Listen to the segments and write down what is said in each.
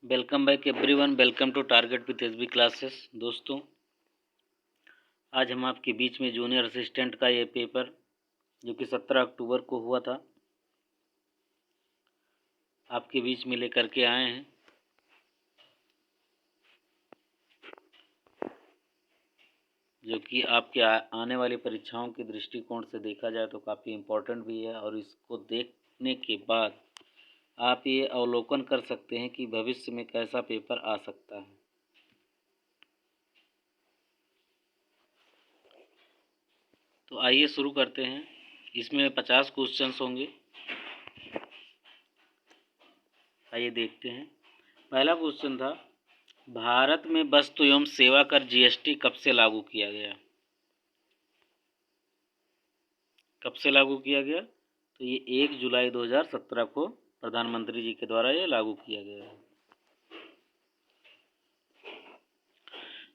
Welcome back everyone. Welcome to target with SB classes. दोस्तों, आज हम आपके बीच में जूनियर असिस्टेंट का ये पेपर जो कि 17 अक्टूबर को हुआ था आपके बीच में लेकर के आए हैं। जो कि आपके आने वाली परीक्षाओं के दृष्टिकोण से देखा जाए तो काफ़ी इम्पोर्टेंट भी है, और इसको देखने के बाद आप ये अवलोकन कर सकते हैं कि भविष्य में कैसा पेपर आ सकता है। तो आइए शुरू करते हैं। इसमें 50 क्वेश्चंस होंगे। आइए देखते हैं। पहला क्वेश्चन था, भारत में वस्तु एवं सेवा कर जीएसटी कब से लागू किया गया? कब से लागू किया गया? तो ये 1 जुलाई 2017 को प्रधानमंत्री जी के द्वारा ये लागू किया गया है।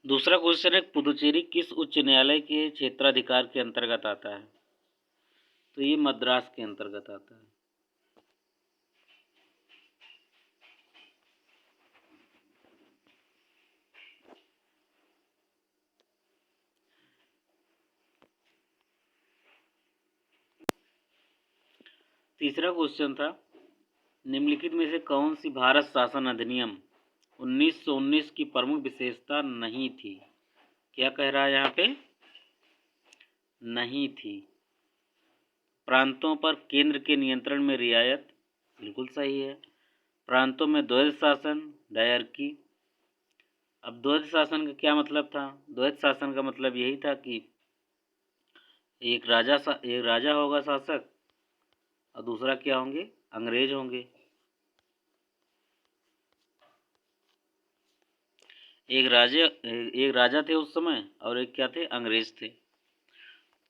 दूसरा क्वेश्चन है, पुदुचेरी किस उच्च न्यायालय के क्षेत्राधिकार के अंतर्गत आता है? तो ये मद्रास के अंतर्गत आता है। तीसरा क्वेश्चन था, निम्नलिखित में से कौन सी भारत शासन अधिनियम 1919 की प्रमुख विशेषता नहीं थी? क्या कह रहा है यहाँ पे? नहीं थी। प्रांतों पर केंद्र के नियंत्रण में रियायत, बिल्कुल सही है। प्रांतों में द्वैध शासन, डायरकी। अब द्वैध शासन का क्या मतलब था? द्वैध शासन का मतलब यही था कि एक राजा होगा शासक, और दूसरा क्या होंगे? अंग्रेज होंगे। एक राजा थे उस समय, और एक क्या थे? अंग्रेज थे।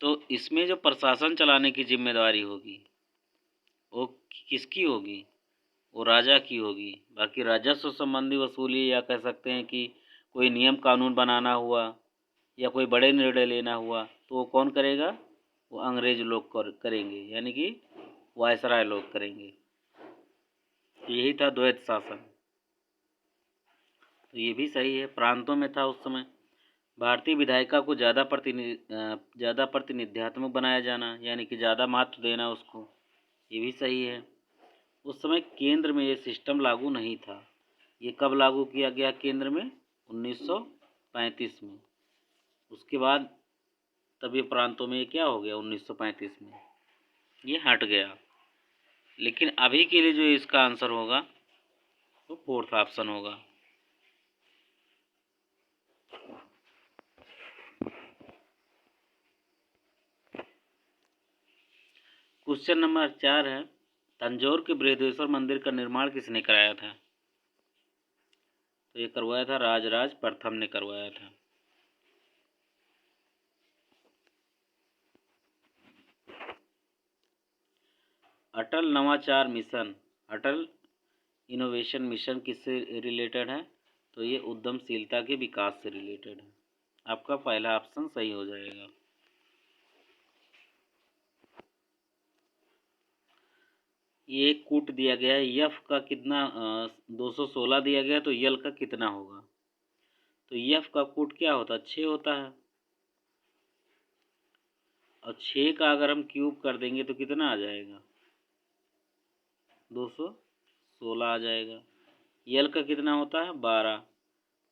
तो इसमें जो प्रशासन चलाने की जिम्मेदारी होगी वो किसकी होगी? वो राजा की होगी। बाकी राजस्व संबंधी वसूली, या कह सकते हैं कि कोई नियम कानून बनाना हुआ या कोई बड़े निर्णय लेना हुआ, तो वो कौन करेगा? वो अंग्रेज लोग करेंगे, यानी कि वायसराय लोग करेंगे। तो यही था द्वैध शासन। तो ये भी सही है। प्रांतों में था उस समय। भारतीय विधायिका को ज़्यादा प्रतिनिध्यात्मक बनाया जाना, यानी कि ज़्यादा महत्व देना उसको, ये भी सही है। उस समय केंद्र में ये सिस्टम लागू नहीं था। ये कब लागू किया गया केंद्र में? 1935 में। उसके बाद तब ये प्रांतों में ये क्या हो गया? 1935 में ये हट गया। लेकिन अभी के लिए जो इसका आंसर होगा वो फोर्थ ऑप्शन होगा। क्वेश्चन नंबर 4 है, तंजौर के बृहदेश्वर मंदिर का निर्माण किसने कराया था? तो ये करवाया था राजराज प्रथम ने करवाया था। अटल नवाचार मिशन, अटल इनोवेशन मिशन किससे रिलेटेड है? तो ये उद्यमशीलता के विकास से रिलेटेड है। आपका पहला ऑप्शन सही हो जाएगा। ये कूट दिया गया है, यफ का कितना 216 दिया गया, तो यल का कितना होगा? तो यफ का कूट क्या होता है? 6 होता है। और 6 का अगर हम क्यूब कर देंगे तो कितना आ जाएगा? 216 आ जाएगा। यल का कितना होता है? 12।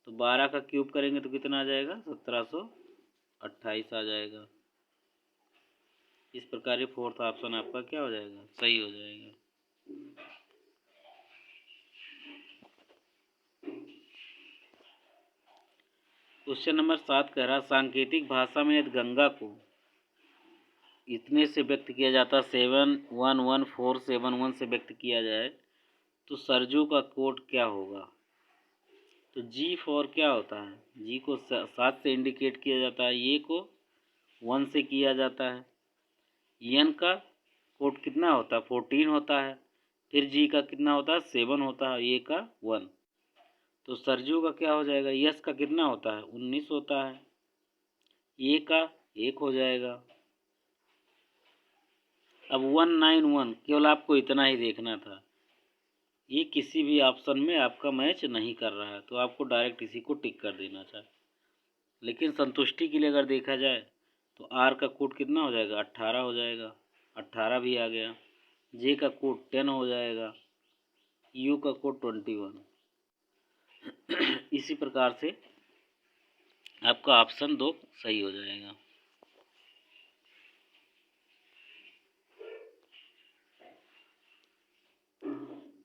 तो 12 का क्यूब करेंगे तो कितना आ जाएगा? 1728 आ जाएगा। इस प्रकार ये फोर्थ ऑप्शन आपका क्या हो जाएगा? सही हो जाएगा। क्वेश्चन नंबर 7 कह रहा, सांकेतिक भाषा में यदि गंगा को इतने से व्यक्त किया जाता, 711471 से व्यक्त किया जाए, तो सरजू का कोड क्या होगा? तो जी फॉर क्या होता है? जी को 7 से इंडिकेट किया जाता है, ये को 1 से किया जाता है। एन का कोड कितना होता है? 14 होता है। फिर जी का कितना होता है? 7 होता है, ए का 1। तो सरजू का क्या हो जाएगा? यस का कितना होता है? 19 होता है, ए का 1 हो जाएगा। अब 191 केवल आपको इतना ही देखना था। ये किसी भी ऑप्शन में आपका मैच नहीं कर रहा है, तो आपको डायरेक्ट इसी को टिक कर देना चाहिए। लेकिन संतुष्टि के लिए अगर देखा जाए तो आर का कोड कितना हो जाएगा, 18 हो जाएगा, 18 भी आ गया। जे का कोड 10 हो जाएगा, यू का कोड 21। इसी प्रकार से आपका ऑप्शन 2 सही हो जाएगा।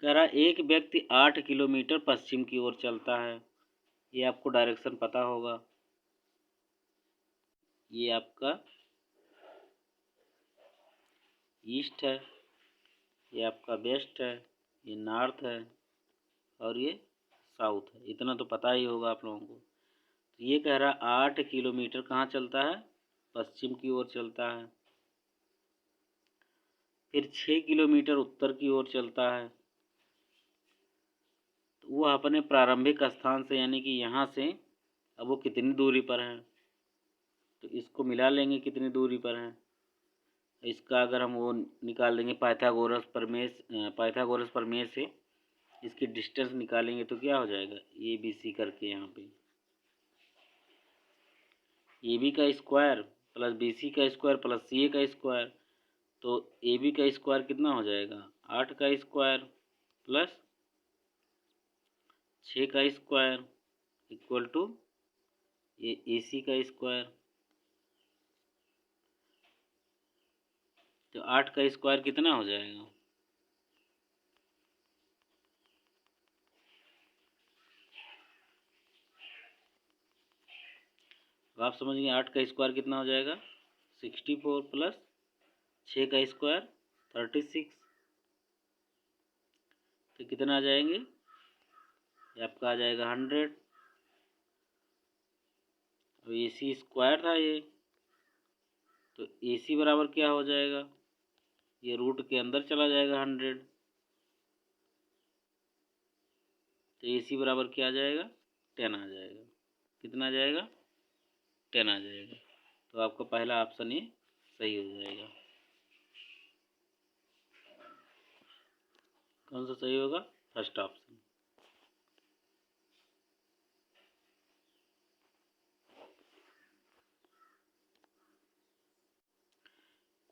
कह रहा एक व्यक्ति 8 किलोमीटर पश्चिम की ओर चलता है। ये आपको डायरेक्शन पता होगा। ये आपका ईस्ट है, ये आपका वेस्ट है, ये नॉर्थ है और ये साउथ है। इतना तो पता ही होगा आप लोगों को। तो ये कह रहा 8 किलोमीटर कहाँ चलता है, पश्चिम की ओर चलता है। फिर 6 किलोमीटर उत्तर की ओर चलता है। तो वो अपने प्रारंभिक स्थान से यानी कि यहाँ से अब वो कितनी दूरी पर है, तो इसको मिला लेंगे कितनी दूरी पर है। इसका अगर हम वो निकाल देंगे पाइथागोरस प्रमेय से इसकी डिस्टेंस निकालेंगे तो क्या हो जाएगा, ए बी सी करके यहाँ पे ए बी का स्क्वायर प्लस बी सी का स्क्वायर प्लस सी ए का स्क्वायर। तो ए बी का स्क्वायर कितना हो जाएगा, 8 का स्क्वायर प्लस 6 का स्क्वायर इक्वल टू ए सी का स्क्वायर। तो 8 का स्क्वायर कितना हो जाएगा, अब आप समझिए 8 का स्क्वायर कितना हो जाएगा, 64 प्लस 6 का स्क्वायर 36। तो कितना आ जाएंगे, ये आपका आ जाएगा 100। अब ए सी स्क्वायर था ये, तो ए सी बराबर क्या हो जाएगा, ये रूट के अंदर चला जाएगा 100। तो ए सी बराबर क्या आ जाएगा, 10 आ जाएगा। कितना आ जाएगा, 10 आ जाएगा। तो आपका पहला ऑप्शन ये सही हो जाएगा। कौन सा सही होगा, फर्स्ट ऑप्शन।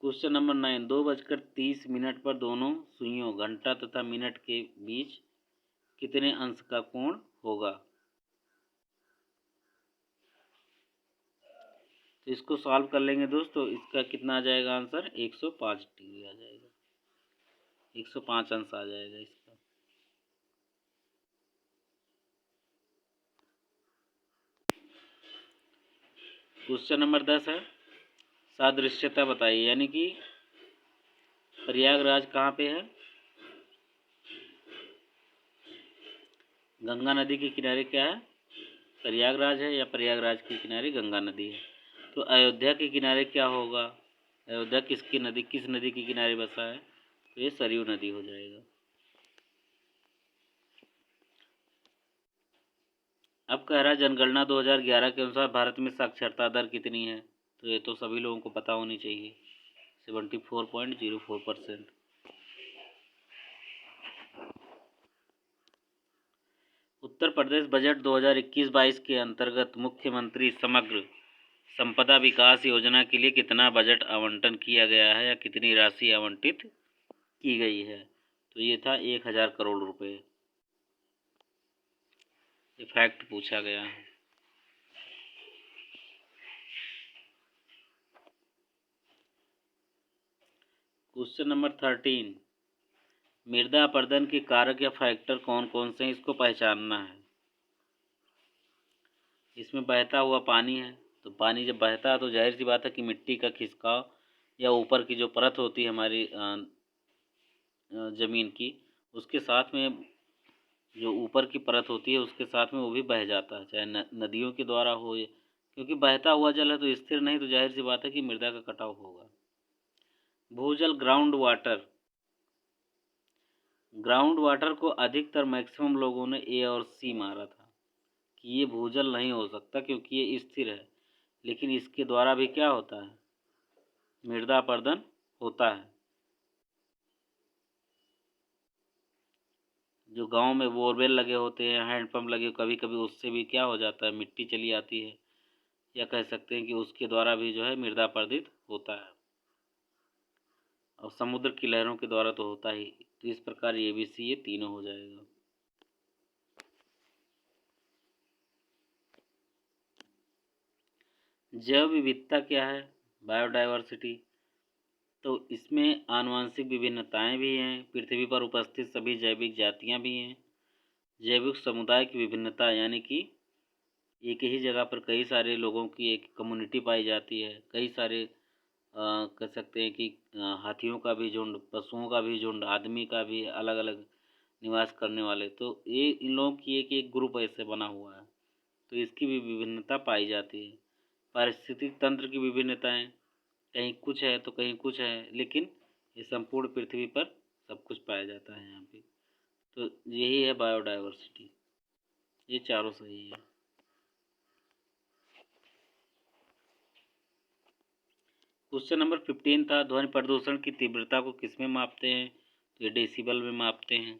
क्वेश्चन नंबर 9, 2:30 पर दोनों सुइयों घंटा तथा मिनट के बीच कितने अंश का कोण होगा। तो इसको सॉल्व कर लेंगे दोस्तों, इसका कितना आ जाएगा आंसर, 105 डिग्री आ जाएगा, 105 अंश आ जाएगा इसका। क्वेश्चन नंबर 10 है, सादृश्यता बताइए, यानी कि प्रयागराज कहाँ पे है, गंगा नदी के किनारे क्या है, प्रयागराज है, या प्रयागराज के किनारे गंगा नदी है। तो अयोध्या के किनारे क्या होगा, अयोध्या किस नदी के किनारे बसा है, तो ये सरयू नदी हो जाएगा। अब कह रहा है जनगणना 2011 के अनुसार भारत में साक्षरता दर कितनी है। तो ये तो सभी लोगों को पता होनी चाहिए, 74.04%। उत्तर प्रदेश बजट 2021-22 के अंतर्गत मुख्यमंत्री समग्र संपदा विकास योजना के लिए कितना बजट आवंटन किया गया है या कितनी राशि आवंटित की गई है। तो ये था 1000 करोड़ रुपए। ये फैक्ट पूछा गया है। क्वेश्चन नंबर 13, मृदा अपरदन के कारक या फैक्टर कौन कौन से हैं, इसको पहचानना है। इसमें बहता हुआ पानी है, तो पानी जब बहता है तो जाहिर सी बात है कि मिट्टी का खिसकाव या ऊपर की जो परत होती है हमारी ज़मीन की, उसके साथ में जो ऊपर की परत होती है उसके साथ में वो भी बह जाता है, चाहे नदियों के द्वारा हो, क्योंकि बहता हुआ जल है तो स्थिर नहीं, तो जाहिर सी बात है कि मृदा का कटाव होगा। भूजल ग्राउंड वाटर को अधिकतर मैक्सिमम लोगों ने ए और सी मारा था कि ये भूजल नहीं हो सकता क्योंकि ये स्थिर है, लेकिन इसके द्वारा भी क्या होता है, मृदा अपरदन होता है। जो गांव में बोरवेल लगे होते हैं, हैंडपम्प लगे, कभी कभी उससे भी क्या हो जाता है, मिट्टी चली आती है, या कह सकते हैं कि उसके द्वारा भी जो है मृदा अपरदित होता है, और समुद्र की लहरों के द्वारा तो होता ही। तो इस प्रकार ये भी सी, ये तीनों हो जाएगा। जैव विविधता क्या है, बायोडाइवर्सिटी, तो इसमें आनुवंशिक विभिन्नताएं भी हैं, पृथ्वी पर उपस्थित सभी जैविक जातियां भी हैं। जैविक समुदाय की विभिन्नता यानी कि एक ही जगह पर कई सारे लोगों की एक कम्युनिटी पाई जाती है, कई सारे कह सकते हैं कि हाथियों का भी झुंड, पशुओं का भी झुंड, आदमी का भी अलग अलग निवास करने वाले, तो ये इन लोगों की एक एक ग्रुप ऐसे बना हुआ है, तो इसकी भी विभिन्नता पाई जाती है। पारिस्थितिक तंत्र की विभिन्नताएं, कहीं कुछ है तो कहीं कुछ है, लेकिन ये संपूर्ण पृथ्वी पर सब कुछ पाया जाता है यहाँ पे। तो यही है बायोडाइवर्सिटी, ये चारों सही है। क्वेश्चन नंबर 15 था, ध्वनि प्रदूषण की तीव्रता को किसमें मापते हैं, तो ये डेसिबल में मापते हैं।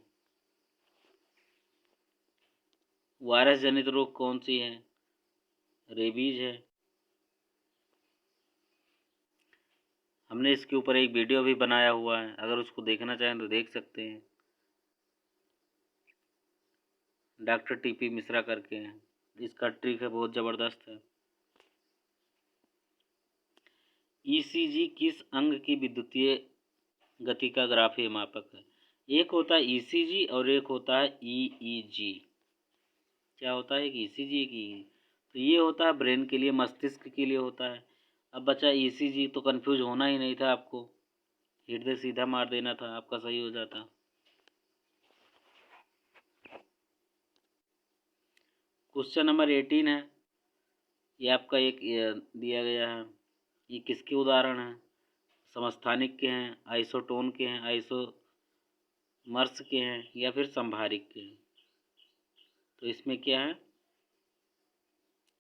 वायरस जनित रोग कौन सी है, रेबीज है। हमने इसके ऊपर एक वीडियो भी बनाया हुआ है, अगर उसको देखना चाहें तो देख सकते हैं, डॉक्टर टीपी मिश्रा करके हैं, इसका ट्रिक है, बहुत ज़बरदस्त है। ईसीजी किस अंग की विद्युतीय गति का ग्राफीय मापक है। एक होता है ईसीजी और एक होता है ईईजी। क्या होता है, एक ईसीजी, एक ईईजी। तो ये होता है ब्रेन के लिए, मस्तिष्क के लिए होता है। अब बचा ईसीजी, तो कंफ्यूज होना ही नहीं था आपको, हृदय सीधा मार देना था, आपका सही हो जाता। क्वेश्चन नंबर 18 है, ये आपका एक दिया गया है, ये किसके उदाहरण हैं, समस्थानिक के हैं, आइसोटोन के हैं, आइसोमर्स के हैं, या फिर संभारिक के हैं। तो इसमें क्या है,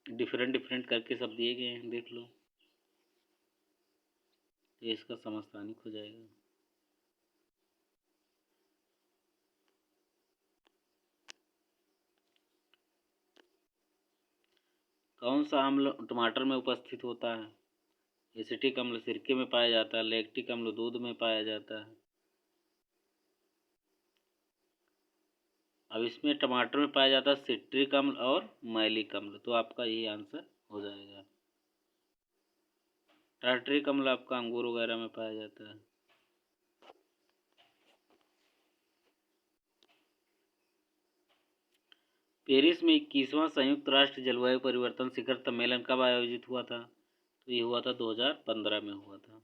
डिफरेंट डिफरेंट करके सब दिए गए हैं, देख लो, ये इसका समस्थानिक हो जाएगा। कौन सा अम्ल टमाटर में उपस्थित होता है, एसिटिक अम्ल सिरके में पाया जाता है, लैक्टिक अम्ल दूध में पाया जाता है। अब इसमें टमाटर में पाया जाता है सिट्रिक अम्ल और मैलिक अम्ल, तो आपका यही आंसर हो जाएगा। टार्टरिक अम्ल आपका अंगूर वगैरह में पाया जाता है। पेरिस में 21वां संयुक्त राष्ट्र जलवायु परिवर्तन शिखर सम्मेलन कब आयोजित हुआ था, तो ये हुआ था 2015 में हुआ था।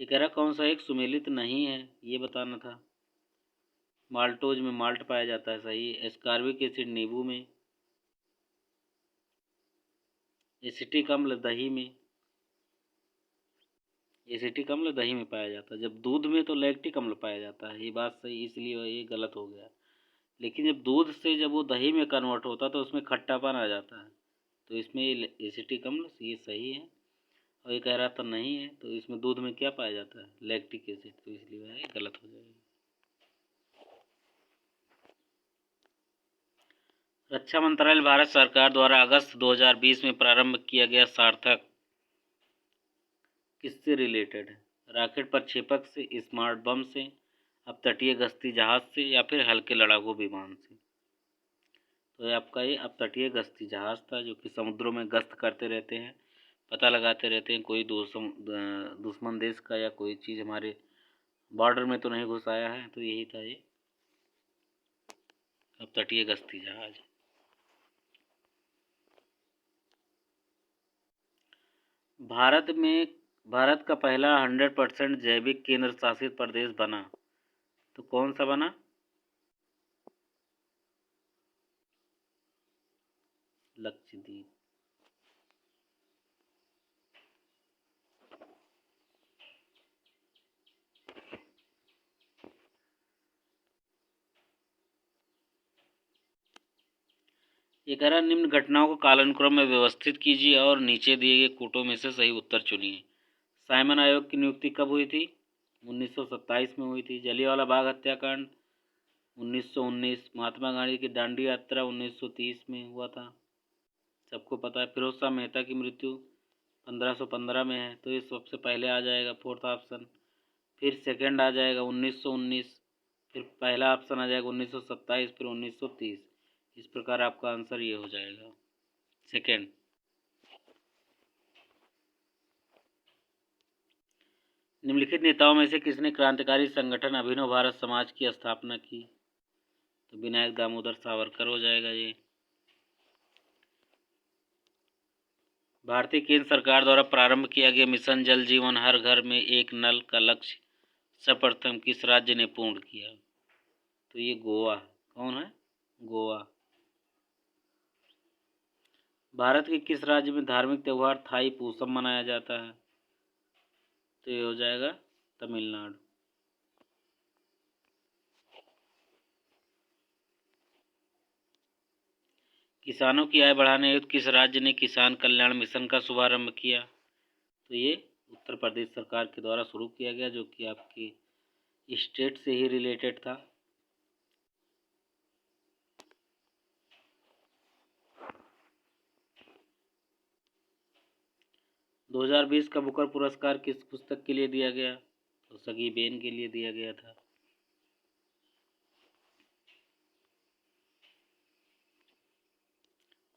ये कह रहा कौन सा एक सुमेलित नहीं है, ये बताना था। माल्टोज में माल्ट पाया जाता है, सही। एस्कार्बिक एसिड नींबू में, एसिटिक अम्ल दही में, एसिटिक अम्ल दही में पाया जाता है। जब दूध में तो लैक्टिक अम्ल पाया जाता है, ये बात सही, इसलिए ये गलत हो गया। लेकिन जब दूध से जब वो दही में कन्वर्ट होता है तो उसमें खट्टापन आ जाता है, तो इसमें एसिटिक अम्ल ये सही है। और ये कह रहा था नहीं है, तो इसमें दूध में क्या पाया जाता है, लैक्टिक एसिड, तो इसलिए ये गलत हो जाएगा। रक्षा मंत्रालय भारत सरकार द्वारा अगस्त 2020 में प्रारंभ किया गया सार्थक किससे रिलेटेड है, रॉकेट प्रक्षेपक से, स्मार्ट बम से, अपतटीय गश्ती जहाज से, या फिर हल्के लड़ाकू विमान से। तो आपका ये अपतटीय गश्ती जहाज था, जो कि समुद्रों में गश्त करते रहते हैं, पता लगाते रहते हैं कोई दुश्मन देश का या कोई चीज़ हमारे बॉर्डर में तो नहीं घुस आया है, तो यही था ये अपतटीय गश्ती जहाज। भारत का पहला 100% जैविक केंद्र शासित प्रदेश बना, तो कौन सा बना, लक्षद्वीप। ये कह रहा निम्न घटनाओं को कालानुक्रम में व्यवस्थित कीजिए और नीचे दिए गए कूटों में से सही उत्तर चुनिए। साइमन आयोग की नियुक्ति कब हुई थी, 1927 में हुई थी। जलियांवाला बाग हत्याकांड 1919। महात्मा गांधी की दांडी यात्रा 1930 में हुआ था, सबको पता है। फिरोज शाह मेहता की मृत्यु 1515 में है, तो ये सबसे पहले आ जाएगा, फोर्थ ऑप्शन। फिर सेकंड आ जाएगा 1919, फिर पहला ऑप्शन आ जाएगा 1927, फिर 1930। इस प्रकार आपका आंसर ये हो जाएगा सेकंड। निम्नलिखित नेताओं में से किसने क्रांतिकारी संगठन अभिनव भारत समाज की स्थापना की? तो विनायक दामोदर सावरकर हो जाएगा ये। भारतीय केंद्र सरकार द्वारा प्रारंभ किया गया मिशन जल जीवन हर घर में एक नल का लक्ष्य सर्वप्रथम किस राज्य ने पूर्ण किया? तो ये गोवा। कौन है? गोवा। भारत के किस राज्य में धार्मिक त्यौहार थाई पूसम मनाया जाता है? तो ये हो जाएगा तमिलनाडु। किसानों की आय बढ़ाने हेतु किस राज्य ने किसान कल्याण मिशन का शुभारंभ किया? तो ये उत्तर प्रदेश सरकार के द्वारा शुरू किया गया, जो कि आपकी स्टेट से ही रिलेटेड था। दो 2020 का बुकर पुरस्कार किस पुस्तक के लिए दिया गया? तो सगी बेन के लिए दिया गया था।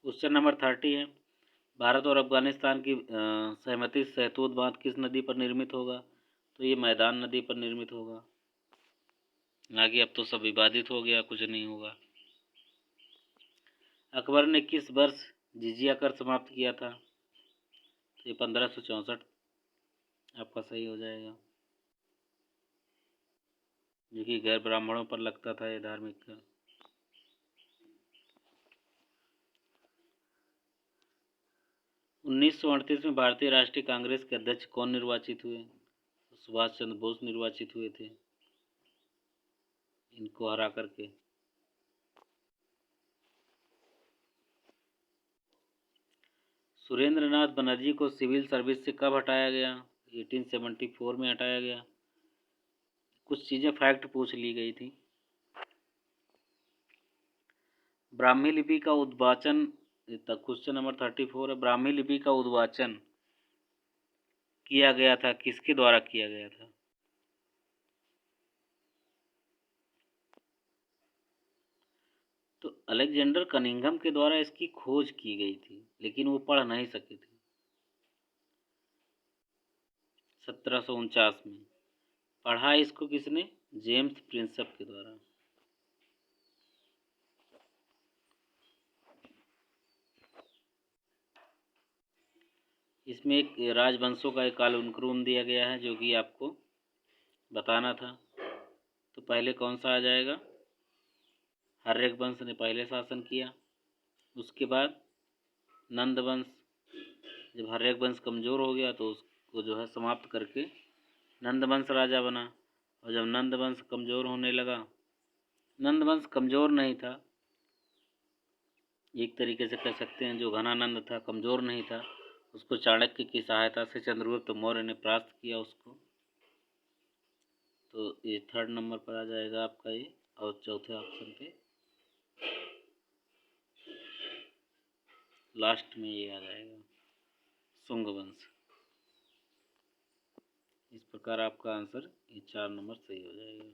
क्वेश्चन नंबर 30 है, भारत और अफगानिस्तान की सहमति सहतूत बांध किस नदी पर निर्मित होगा? तो ये मैदान नदी पर निर्मित होगा। आगे अब तो सब विवादित हो गया, कुछ नहीं होगा। अकबर ने किस वर्ष जिजिया कर समाप्त किया था? तो ये 1564 आपका सही हो जाएगा, जो कि गैर ब्राह्मणों पर लगता था ये धार्मिक कर। 1938 में भारतीय राष्ट्रीय कांग्रेस के अध्यक्ष कौन निर्वाचित हुए? सुभाष चंद्र बोस निर्वाचित हुए थे, इनको हरा करके। सुरेंद्र नाथ बनर्जी को सिविल सर्विस से कब हटाया गया? 1874 में हटाया गया। कुछ चीज़ें फैक्ट पूछ ली गई थी। ब्राह्मी लिपि का उद्वाचन, क्वेश्चन नंबर 34 है, ब्राह्मी लिपि का उद्वाचन किया गया था, किसके द्वारा किया गया था? तो अलेक्जेंडर कनिंघम के द्वारा इसकी खोज की गई थी, लेकिन वो पढ़ नहीं सके थे। 1749 में पढ़ा इसको किसने? जेम्स प्रिंसप के द्वारा। इसमें एक राजवंशों का एक कालानुक्रम दिया गया है, जो कि आपको बताना था। तो पहले कौन सा आ जाएगा? हर्यक वंश ने पहले शासन किया। उसके बाद नंद वंश, जब हर्यक वंश कमज़ोर हो गया तो उसको जो है समाप्त करके नंद वंश राजा बना। और जब नंद वंश कमज़ोर होने लगा, नंद वंश कमज़ोर नहीं था, एक तरीके से कह सकते हैं जो घनानंद था कमज़ोर नहीं था, उसको चाणक्य की सहायता से चंद्रगुप्त मौर्य ने परास्त किया उसको। तो ये थर्ड नंबर पर आ जाएगा आपका ये, और चौथे ऑप्शन पे लास्ट में ये आ जाएगा शुंग वंश। इस प्रकार आपका आंसर ये 4 नंबर सही हो जाएगा।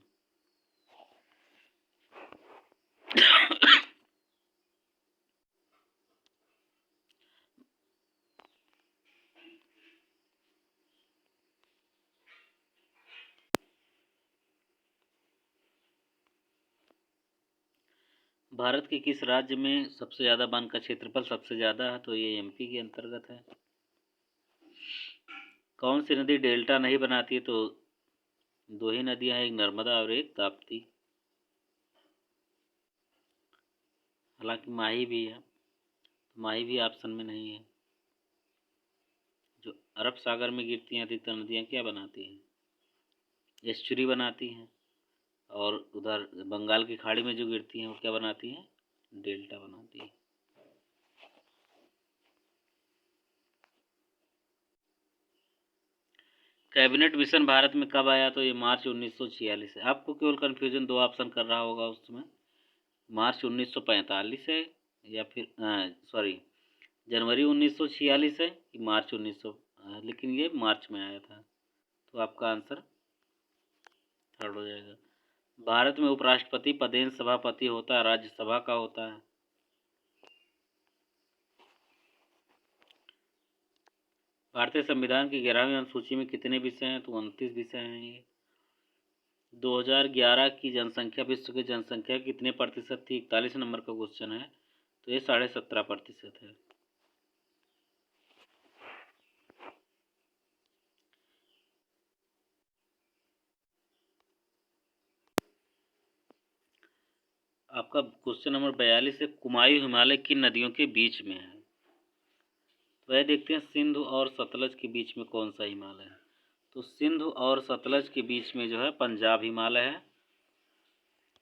भारत के किस राज्य में सबसे ज़्यादा वन का क्षेत्रफल सबसे ज़्यादा है? तो ये एमपी के अंतर्गत है। कौन सी नदी डेल्टा नहीं बनाती है? तो दो ही नदियां हैं, एक नर्मदा और एक ताप्ती। हालांकि माही भी है, माही भी ऑप्शन में नहीं है। जो अरब सागर में गिरती हैं अधिकतर नदियाँ क्या बनाती हैं? एस्चुरी बनाती हैं। और उधर बंगाल की खाड़ी में जो गिरती हैं वो क्या बनाती हैं? डेल्टा बनाती है। कैबिनेट मिशन भारत में कब आया? तो ये मार्च 1946 है। आपको केवल कन्फ्यूजन 2 ऑप्शन कर रहा होगा उसमें, मार्च 1945 है या फिर सॉरी जनवरी 1946 है कि मार्च 1900, लेकिन ये मार्च में आया था। तो आपका आंसर थर्ड हो जाएगा। भारत में उपराष्ट्रपति पदेन सभापति होता है, राज्यसभा का होता है। भारतीय संविधान की 11वीं अनुसूची में कितने विषय हैं? तो 29 विषय हैं ये। 2011 की जनसंख्या, विश्व की जनसंख्या कितने प्रतिशत थी? 41 नंबर का क्वेश्चन है, तो ये 17.5% है। आपका क्वेश्चन नंबर 42 है, कुमायूं हिमालय किन नदियों के बीच में है? तो यह देखते हैं, सिंधु और सतलज के बीच में कौन सा हिमालय है? तो सिंधु और सतलज के बीच में जो है पंजाब हिमालय है।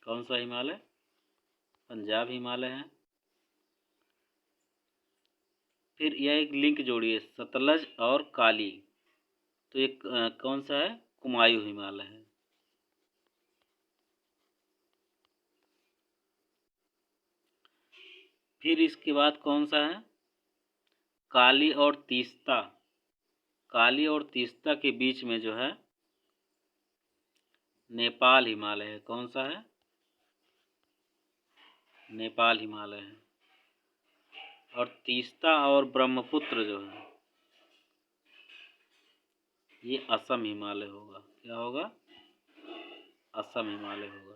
कौन सा हिमालय? पंजाब हिमालय है। फिर यह एक लिंक जोड़िए, सतलज और काली, तो एक कौन सा है? कुमायूं हिमालय है। फिर इसके बाद कौन सा है? काली और तीस्ता। काली और तीस्ता के बीच में जो है नेपाल हिमालय है। कौन सा है? नेपाल हिमालय है। और तीस्ता और ब्रह्मपुत्र जो है ये असम हिमालय होगा। क्या होगा? असम हिमालय होगा।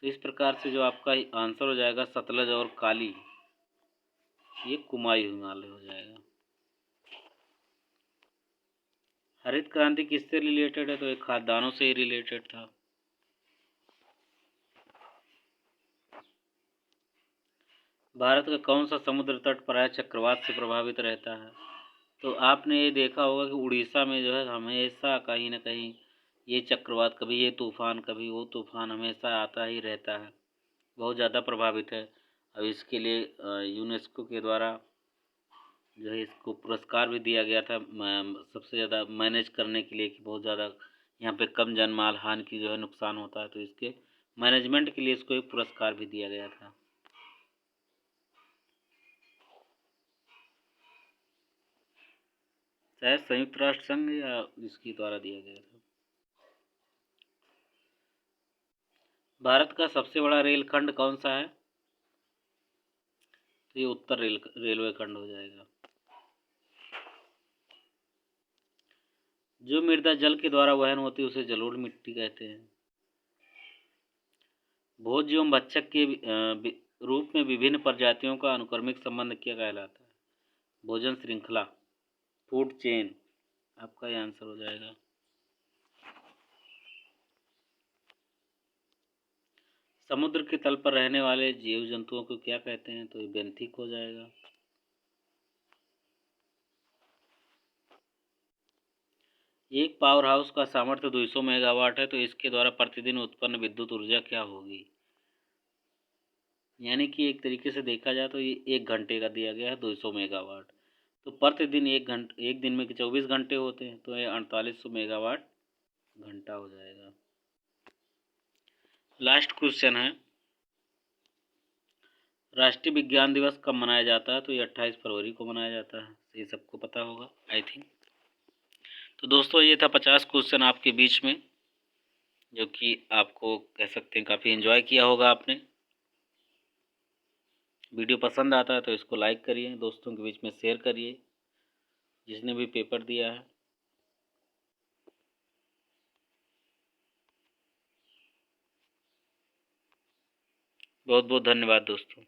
तो इस प्रकार से जो आपका आंसर हो जाएगा सतलज और काली, ये कुमायूं हिमालय हो जाएगा। हरित क्रांति किससे रिलेटेड है? तो ये खाद्यान्नों से ही रिलेटेड था। भारत का कौन सा समुद्र तट प्रायः चक्रवात से प्रभावित रहता है? तो आपने ये देखा होगा कि उड़ीसा में जो है हमेशा कहीं ना कहीं ये चक्रवात, कभी ये तूफान कभी वो तूफान हमेशा आता ही रहता है, बहुत ज़्यादा प्रभावित है। अब इसके लिए यूनेस्को के द्वारा जो है इसको पुरस्कार भी दिया गया था सबसे ज़्यादा मैनेज करने के लिए, कि बहुत ज़्यादा यहाँ पे कम जन माल हानि की जो है नुकसान होता है, तो इसके मैनेजमेंट के लिए इसको एक पुरस्कार भी दिया गया था। शायद संयुक्त राष्ट्र संघ या इसके द्वारा दिया गया था। भारत का सबसे बड़ा रेलखंड कौन सा है? तो ये उत्तर रेलवे खंड हो जाएगा। जो मृदा जल के द्वारा वहन होती है उसे जलोढ़ मिट्टी कहते हैं। भोज एवं भक्षक के रूप में विभिन्न प्रजातियों का अनुक्रमिक संबंध क्या कहलाता है? भोजन श्रृंखला, फूड चेन, आपका ये आंसर हो जाएगा। समुद्र के तल पर रहने वाले जीव जंतुओं को क्या कहते हैं? तो ये बेंथिक हो जाएगा। एक पावर हाउस का सामर्थ्य 200 मेगावाट है, तो इसके द्वारा प्रतिदिन उत्पन्न विद्युत ऊर्जा क्या होगी? यानी कि एक तरीके से देखा जाए तो ये 1 घंटे का दिया गया है 200 मेगावाट, तो प्रतिदिन एक दिन में 24 घंटे होते हैं, तो ये 4800 मेगावाट घंटा हो जाएगा। लास्ट क्वेश्चन है, राष्ट्रीय विज्ञान दिवस कब मनाया जाता है? तो ये 28 फरवरी को मनाया जाता है, ये सबको पता होगा आई थिंक। तो दोस्तों ये था 50 क्वेश्चन आपके बीच में, जो कि आपको कह सकते हैं काफ़ी एंजॉय किया होगा आपने। वीडियो पसंद आता है तो इसको लाइक करिए, दोस्तों के बीच में शेयर करिए जिसने भी पेपर दिया है। बहुत बहुत धन्यवाद दोस्तों।